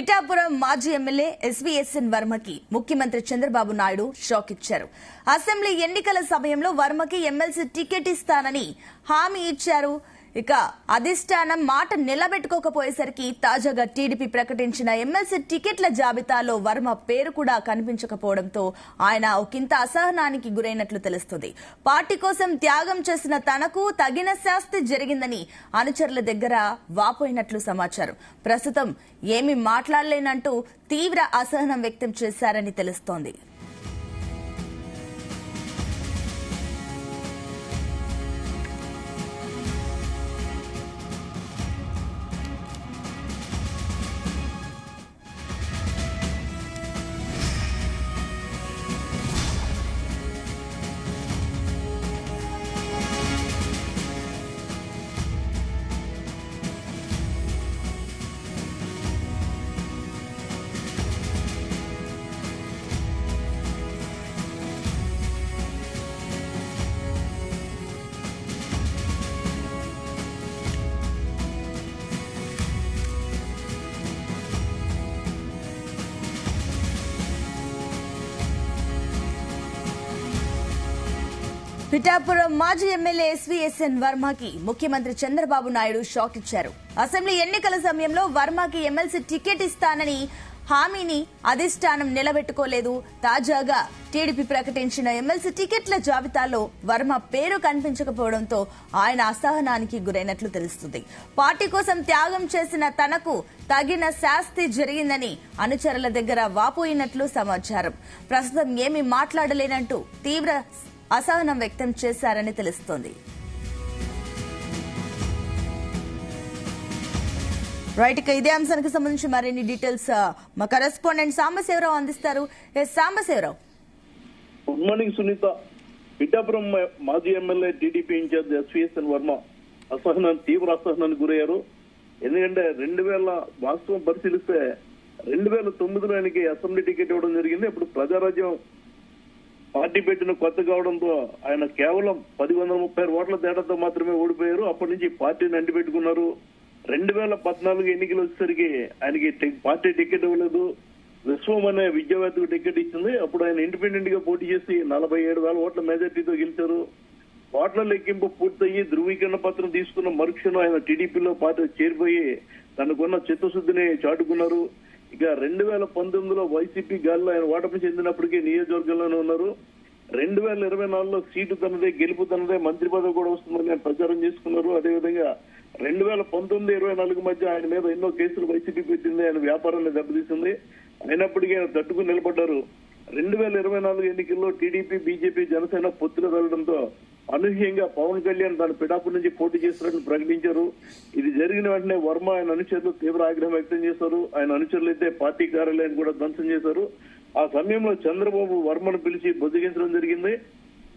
పిఠాపురం మాజీ MLA SVSN వర్మకి ముఖ్యమంత్రి Chandrababu Naidu shock ఇచ్చారు. అసెంబ్లీ ఎన్నికల సమయంలో వర్మకి ఎమ్మెల్సీ టికెట్ ఇస్తానని హామీ ఇచ్చారు. ఇక అధిష్టానం మాట నిలబెట్టుకోకపోయేసరికి తాజాగా టీడీపీ ప్రకటించిన ఎమ్మెల్సీ టికెట్ల జాబితాలో వర్మ పేరు కూడా కనిపించకపోవడంతో ఆయన ఒకంత అసహనానికి గురైనట్లు తెలుస్తుంది. పార్టీ కోసం త్యాగం చేసిన తనకు తగిన శాస్తి జరిగిందని అనుచరుల దగ్గర వాపోయినట్లు సమాచారం. ప్రస్తుతం ఏమీ మాట్లాడలేనంటూ తీవ్ర అసహనం వ్యక్తం చేశారని తెలుస్తోంది. పిఠాపురం మాజీ ఎమ్మెల్యే ఎస్వీఎస్ఎన్ వర్మకి ముఖ్యమంత్రి చంద్రబాబు నాయుడు షాక్ ఇచ్చారు. అసెంబ్లీ ఎన్నికల సమయంలో వర్మకి ఎమ్మెల్సీ టికెట్ ఇస్తానని హామీని అధిష్టానం నిలబెట్టుకోలేదు. తాజాగా టీడీపీ ప్రకటించిన ఎమ్మెల్సీ టికెట్ల జాబితాలో వర్మ పేరు కనిపించకపోవడంతో ఆయన అసహనానికి గురైనట్లు తెలుస్తుంది. పార్టీ కోసం త్యాగం చేసిన తనకు తగిన శాస్తి జరిగిందని అనుచరుల దగ్గర వాపోయినట్లు సమాచారం. ప్రస్తుతం ఏమీ మాట్లాడలేనంటూ తీవ్ర అసహనం వ్యక్తం చేశారని తెలుస్తోంది. రైట్, ఇక ఇదే అంశానికి సంబంధించి మరిన్ని డీటెయిల్స్ మా కరెస్పాండెంట్ సాంబశివరావు అందిస్తారు. Sambasivarao, good morning Sunitha. పిఠాపురం మాజీ MLA TDP incharge SVSN Varma తీవ్ర అసహనానికి గురయ్యారు. ఎందుకంటే 2000 వాస్తవం పరిశీలిస్తే 2009లో ఆయనకి అసెంబ్లీ టికెట్ ఇవ్వడం జరిగింది. అప్పుడు ప్రజారాజ్యం పార్టీ పెట్టిన కొత్త కావడంతో ఆయన కేవలం 1030 ఓట్ల తేడాతో మాత్రమే ఓడిపోయారు. అప్పటి నుంచి పార్టీని అంటిపెట్టుకున్నారు. 2014 ఎన్నికలు వచ్చేసరికి ఆయనకి పార్టీ టికెట్ ఇవ్వలేదు. విశ్వం అనే విద్యావేత్తకు టికెట్ ఇచ్చింది. అప్పుడు ఆయన ఇండిపెండెంట్ గా పోటీ చేసి 47,000 ఓట్ల మెజార్టీతో గెలిచారు. ఓట్ల లెక్కింపు పూర్తయ్యి ధృవీకరణ పత్రం తీసుకున్న మరుక్షణం ఆయన టీడీపీలో పార్టీ చేరిపోయి తనకున్న చిత్తశుద్ధిని చాటుకున్నారు. ఇక 2019లో వైసీపీ గాలిలో ఆయన ఓటమి చెందినప్పటికీ నియోజకవర్గంలోనే ఉన్నారు. 2024లో సీటు తనదే, గెలుపు తనదే, మంత్రి పదవి కూడా వస్తుందని ఆయన ప్రచారం చేసుకున్నారు. అదేవిధంగా 2019-24 మధ్య ఆయన మీద ఎన్నో కేసులు వైసీపీ పెట్టింది. ఆయన వ్యాపారాన్ని దెబ్బతీసింది. అయినప్పటికీ ఆయన తట్టుకుని నిలబడ్డారు. 2024 ఎన్నికల్లో టీడీపీ, బీజేపీ, జనసేన పొత్తులు వెళ్లడంతో అనూహ్యంగా పవన్ కళ్యాణ్ తన పిఠాపురం నుంచి పోటీ చేస్తున్నట్టు ప్రకటించారు. ఇది జరిగిన వెంటనే వర్మ ఆయన అనుచరులు తీవ్ర ఆగ్రహం వ్యక్తం చేశారు. ఆయన అనుచరులు అయితే పార్టీ కార్యాలయాన్ని కూడా ధ్వంసం చేశారు. ఆ సమయంలో చంద్రబాబు వర్మను పిలిచి బుజ్జగించడం జరిగింది.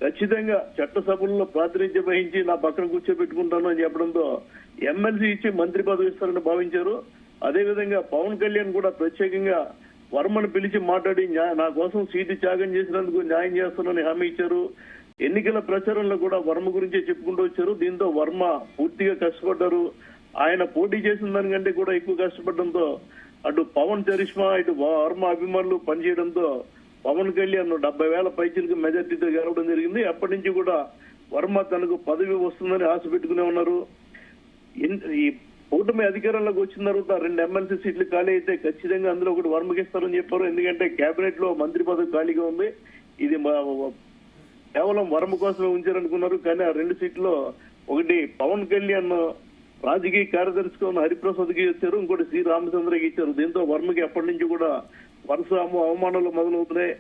ఖచ్చితంగా చట్టసభల్లో ప్రాతినిధ్యం వహించి నా పక్కన కూర్చోబెట్టుకుంటాను అని చెప్పడంతో ఎమ్మెల్సీ ఇచ్చి మంత్రి పదవి ఇస్తారని భావించారు. అదేవిధంగా పవన్ కళ్యాణ్ కూడా ప్రత్యేకంగా వర్మను పిలిచి మాట్లాడి నా కోసం సీటు త్యాగం చేసినందుకు న్యాయం చేస్తానని హామీ ఇచ్చారు. ఎన్నికల ప్రచారంలో కూడా వర్మ గురించే చెప్పుకుంటూ వచ్చారు. దీంతో వర్మ పూర్తిగా కష్టపడ్డారు. ఆయన పోటీ చేసిన దానికంటే కూడా ఎక్కువ కష్టపడడంతో అటు పవన్ చరిష్మా, ఇటు వర్మ అభిమానులు పనిచేయడంతో పవన్ కళ్యాణ్ 70,000 పైచీలకు మెజార్టీతో గెలవడం జరిగింది. అప్పటి నుంచి కూడా వర్మ తనకు పదవి వస్తుందని ఆశ పెట్టుకునే ఉన్నారు. ఈ కూటమి అధికారంలోకి వచ్చిన తర్వాత 2 ఎమ్మెల్సీ సీట్లు ఖాళీ అయితే ఖచ్చితంగా అందులో ఒకటి వర్మకి ఇస్తారని చెప్పారు. ఎందుకంటే కేబినెట్ లో మంత్రి పదవి ఖాళీగా ఉంది. ఇది కేవలం వర్మ కోసమే ఉంచారనుకున్నారు. కానీ ఆ 2 సీట్లో ఒకటి పవన్ కళ్యాణ్ రాజకీయ కార్యదర్శిగా ఉన్న హరిప్రసాద్కి ఇచ్చారు, ఇంకోటి శ్రీ రామచంద్రకి ఇచ్చారు. దీంతో వర్మకి అప్పటి నుంచి కూడా వరుస అవమానాలు మొదలవుతున్నాయి.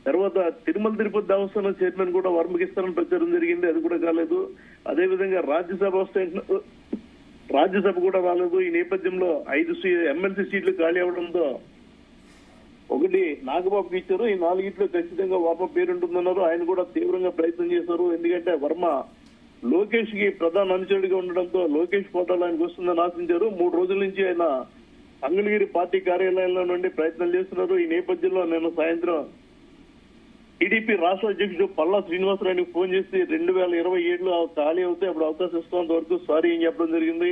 తర్వాత తిరుమల తిరుపతి దేవస్థానం చైర్మన్ కూడా వర్మకి ఇస్తారని ప్రచారం జరిగింది. అది కూడా కాలేదు. అదేవిధంగా రాజ్యసభ కూడా రాలేదు. ఈ నేపథ్యంలో 5 ఎమ్మెల్సీ సీట్లు ఖాళీ అవడంతో ఒకటి నాగబాబుకి ఇచ్చారు. ఈ 4 ఖచ్చితంగా వర్మ పేరుంటుందన్నారు. ఆయన కూడా తీవ్రంగా ప్రయత్నం చేశారు. ఎందుకంటే వర్మ లోకేష్ కి ప్రధాన అనుచరుడిగా ఉండడంతో లోకేష్ ఫోటోలు ఆయనకు వస్తుందని ఆశించారు. 3 రోజుల నుంచి ఆయన మంగళగిరి పార్టీ కార్యాలయంలో నుండి ప్రయత్నాలు చేస్తున్నారు. ఈ నేపథ్యంలో నిన్న సాయంత్రం టీడీపీ రాష్ట్ర అధ్యక్షుడు పల్లా శ్రీనివాసరావుకి ఫోన్ చేసి 2027లో ఖాళీ అవుతే అప్పుడు అవకాశం ఇస్తున్నంత వరకు సారీ అని చెప్పడం జరిగింది.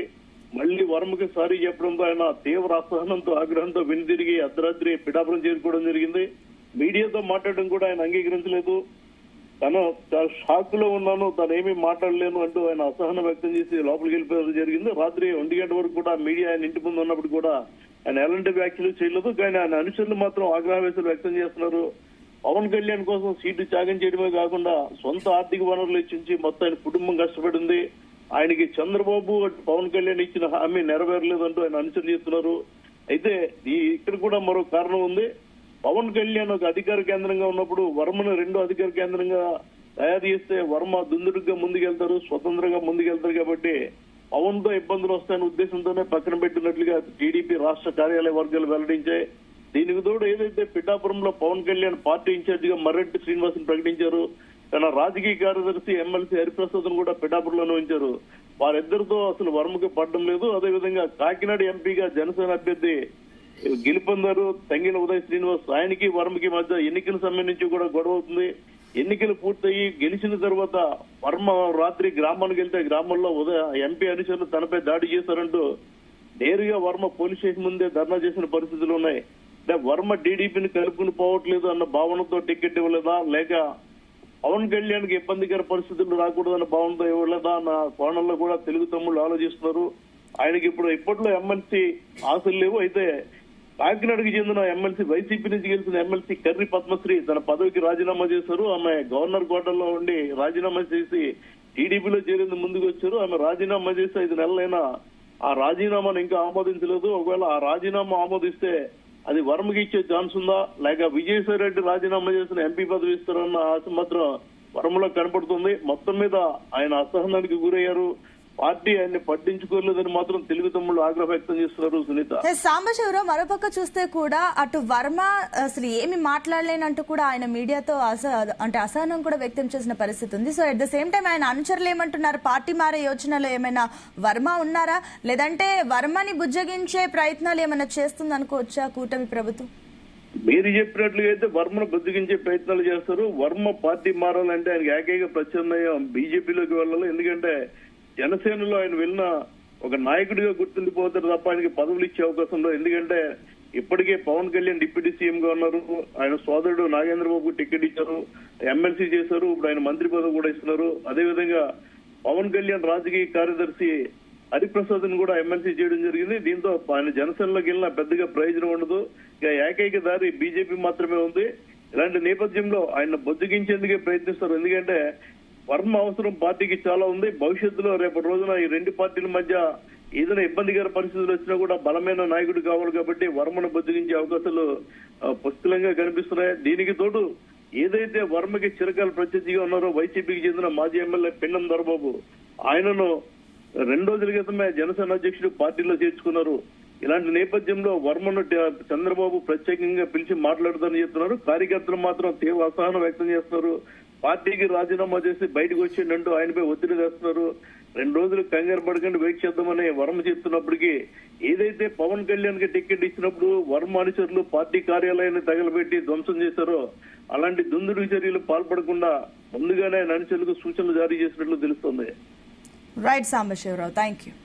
మళ్లీ వర్మకి సారీ చెప్పడంతో ఆయన తీవ్ర అసహనంతో ఆగ్రహంతో వెనుదిరిగి అర్ధరాత్రి పిఠాపురం చేరుకోవడం జరిగింది. మీడియాతో మాట్లాడడం కూడా ఆయన అంగీకరించలేదు. తను చాలా షాక్ లో ఉన్నాను, తను ఏమీ మాట్లాడలేను అంటూ ఆయన అసహనం వ్యక్తం చేసి లోపలికి వెళ్ళిపోవడం జరిగింది. రాత్రి 1 గంట వరకు కూడా మీడియా ఆయన ఇంటి ముందు ఉన్నప్పుడు కూడా ఆయన ఎలాంటి వ్యాఖ్యలు చేయలేదు. కానీ ఆయన అనుచరులు మాత్రం ఆగ్రహవేశాలు వ్యక్తం చేస్తున్నారు. పవన్ కళ్యాణ్ కోసం సీటు త్యాగం చేయడమే కాకుండా సొంత ఆర్థిక వనరులు ఇచ్చించి మొత్తం ఆయన కుటుంబం కష్టపడింది. ఆయనకి చంద్రబాబు పవన్ కళ్యాణ్ ఇచ్చిన హామీ నెరవేరలేదంటూ ఆయన అనుచరులు చెప్తున్నారు. అయితే ఇక్కడ కూడా మరో కారణం ఉంది. పవన్ కళ్యాణ్ ఒక అధికార కేంద్రంగా ఉన్నప్పుడు వర్మను 2వ అధికార కేంద్రంగా తయారు చేస్తే వర్మ దుందుడుగా ముందుకెళ్తారు, స్వతంత్రంగా ముందుకెళ్తారు. కాబట్టి పవన్ తో ఇబ్బందులు వస్తాయనే ఉద్దేశంతోనే పక్కన పెట్టినట్లుగా టీడీపీ రాష్ట్ర కార్యాలయ వర్గాలు వెల్లడించాయి. దీనికి తోడు ఏదైతే పిఠాపురంలో పవన్ కళ్యాణ్ పార్టీ ఇన్ఛార్జ్ గా మర్రెడ్డి శ్రీనివాసన్ ప్రకటించారు, తన రాజకీయ కార్యదర్శి ఎమ్మెల్సీ హరిప్రసాద్ కూడా పిఠాపురంలోనే ఉంచారు. వారిద్దరితో అసలు వర్మకి పడడం లేదు. అదేవిధంగా కాకినాడ ఎంపీగా జనసేన అభ్యర్థి గెలుపొందారు తంగిన ఉదయ్ శ్రీనివాస్. ఆయనకి వర్మకి మధ్య ఎన్నికల సంబంధించి కూడా గొడవ అవుతుంది. ఎన్నికలు పూర్తయి గెలిచిన తర్వాత వర్మ రాత్రి గ్రామానికి వెళ్తే గ్రామంలో ఎంపీ అనుచరులు తనపై దాడి చేశారంటూ నేరుగా వర్మ పోలీస్ స్టేషన్ ముందే ధర్నా చేసిన పరిస్థితులు ఉన్నాయి. అంటే వర్మ టీడీపీని కలుపుకుని పోవట్లేదు అన్న భావనతో టికెట్ ఇవ్వలేదా, లేక పవన్ కళ్యాణ్ కి ఇబ్బందికర పరిస్థితులు రాకూడదన్న భావనతో ఇవ్వలేదా అన్న కోణంలో కూడా తెలుగు తమ్ముళ్ళు ఆలోచిస్తున్నారు. ఆయనకి ఇప్పట్లో ఎమ్మెల్సీ ఆశలు లేవు. అయితే కాకినాడకు చెందిన ఎమ్మెల్సీ వైసీపీ నుంచి గెలిచిన ఎమ్మెల్సీ కర్రి పద్మశ్రీ తన పదవికి రాజీనామా చేశారు. ఆమె గవర్నర్ కోటలో ఉండి రాజీనామా చేసి టీడీపీలో చేరేందుకు ముందుకు వచ్చారు. ఆమె రాజీనామా చేసి 5 నెలలైనా ఆ రాజీనామాను ఇంకా ఆమోదించలేదు. ఒకవేళ ఆ రాజీనామా ఆమోదిస్తే అది వర్మకి ఇచ్చే ఛాన్స్ ఉందా, లేక విజయసాయి రెడ్డి రాజీనామా చేసిన ఎంపీ పదవి ఇస్తారన్న ఆశ మాత్రం వర్మలో కనపడుతుంది. మొత్తం మీద ఆయన అసహనానికి గురయ్యారు. పార్టీ ఆయన్ని పట్టించుకోలేదని మాత్రం తెలుగు తమ్ముళ్ళు ఆగ్రహం వ్యక్తం చేస్తున్నారు. సునీత, సాంబశివరావు మరోపక్క చూస్తే కూడా అటు వర్మ అసలు ఏమి మాట్లాడలేనంటూ కూడా ఆయన మీడియాతో అసహనం కూడా వ్యక్తం చేసిన పరిస్థితి ఉంది. So at the same time ఆయన అనుచరులు ఏమంటున్నారు, పార్టీ మారే యోచనలో ఏమైనా వర్మ ఉన్నారా, లేదంటే వర్మని బుజ్జగించే ప్రయత్నాలు ఏమైనా చేస్తుంది అనుకోవచ్చా కూటమి ప్రభుత్వం? మీరు చెప్పినట్లుగా అయితే వర్మను బుజ్జగించే ప్రయత్నాలు చేస్తారు. వర్మ పార్టీ మారాలంటే ఆయనకి ఏకైక ప్రత్యామ్నాయం బీజేపీలోకి వెళ్ళాలి. ఎందుకంటే జనసేనలో ఆయన వెళ్ళిన ఒక నాయకుడిగా గుర్తుండిపోతారు తప్ప ఆయనకి పదవులు ఇచ్చే అవకాశం లేదు. ఎందుకంటే ఇప్పటికే పవన్ కళ్యాణ్ డిప్యూటీ సీఎం గా ఉన్నారు. ఆయన సోదరుడు నాగేంద్రబాబు టికెట్ ఇచ్చారు, ఎమ్మెల్సీ చేశారు. ఇప్పుడు ఆయన మంత్రి పదవి కూడా ఇస్తున్నారు. అదేవిధంగా పవన్ కళ్యాణ్ రాజకీయ కార్యదర్శి హరిప్రసాద్ ని కూడా ఎమ్మెల్సీ చేయడం జరిగింది. దీంతో ఆయన జనసేనలోకి వెళ్ళినా పెద్దగా ప్రయోజనం ఉండదు. ఇక ఏకైక దారి బీజేపీ మాత్రమే ఉంది. ఇలాంటి నేపథ్యంలో ఆయన బొజ్జగించేందుకే ప్రయత్నిస్తారు. ఎందుకంటే వర్మ అవసరం పార్టీకి చాలా ఉంది. భవిష్యత్తులో రేపటి రోజున ఈ 2 పార్టీల మధ్య ఏదైనా ఇబ్బందికర పరిస్థితులు వచ్చినా కూడా బలమైన నాయకుడు కావాలి. కాబట్టి వర్మను బొజ్జగించే అవకాశాలు పుష్కలంగా కనిపిస్తున్నాయి. దీనికి తోడు ఏదైతే వర్మకి చిరకాల ప్రత్యర్థిగా ఉన్నారో వైసీపీకి చెందిన మాజీ ఎమ్మెల్యే పెన్నం దొరబాబు, ఆయనను 2 రోజుల క్రితమే జనసేన అధ్యక్షుడు పార్టీలో చేర్చుకున్నారు. ఇలాంటి నేపథ్యంలో వర్మను చంద్రబాబు ప్రత్యేకంగా పిలిచి మాట్లాడుతారని చెప్తున్నారు. కార్యకర్తలు మాత్రం తీవ్ర అసహనం వ్యక్తం చేస్తున్నారు. పార్టీకి రాజీనామా చేసి బయటకు వచ్చిందంటూ ఆయనపై ఒత్తిడి చేస్తున్నారు. 2 రోజులు కంగారు పడకుండా వెయిట్ చేద్దామని వర్మ చెప్తున్నప్పటికీ ఏదైతే పవన్ కళ్యాణ్ కి టికెట్ ఇచ్చినప్పుడు వర్మ అనుచరులు పార్టీ కార్యాలయాన్ని తగలబెట్టి ధ్వంసం చేశారో అలాంటి దుందుడు చర్యలు పాల్పడకుండా ముందుగానే అనుచరులకు సూచనలు జారీ చేసినట్లు తెలుస్తోంది. Right Sambasivarao, thank you.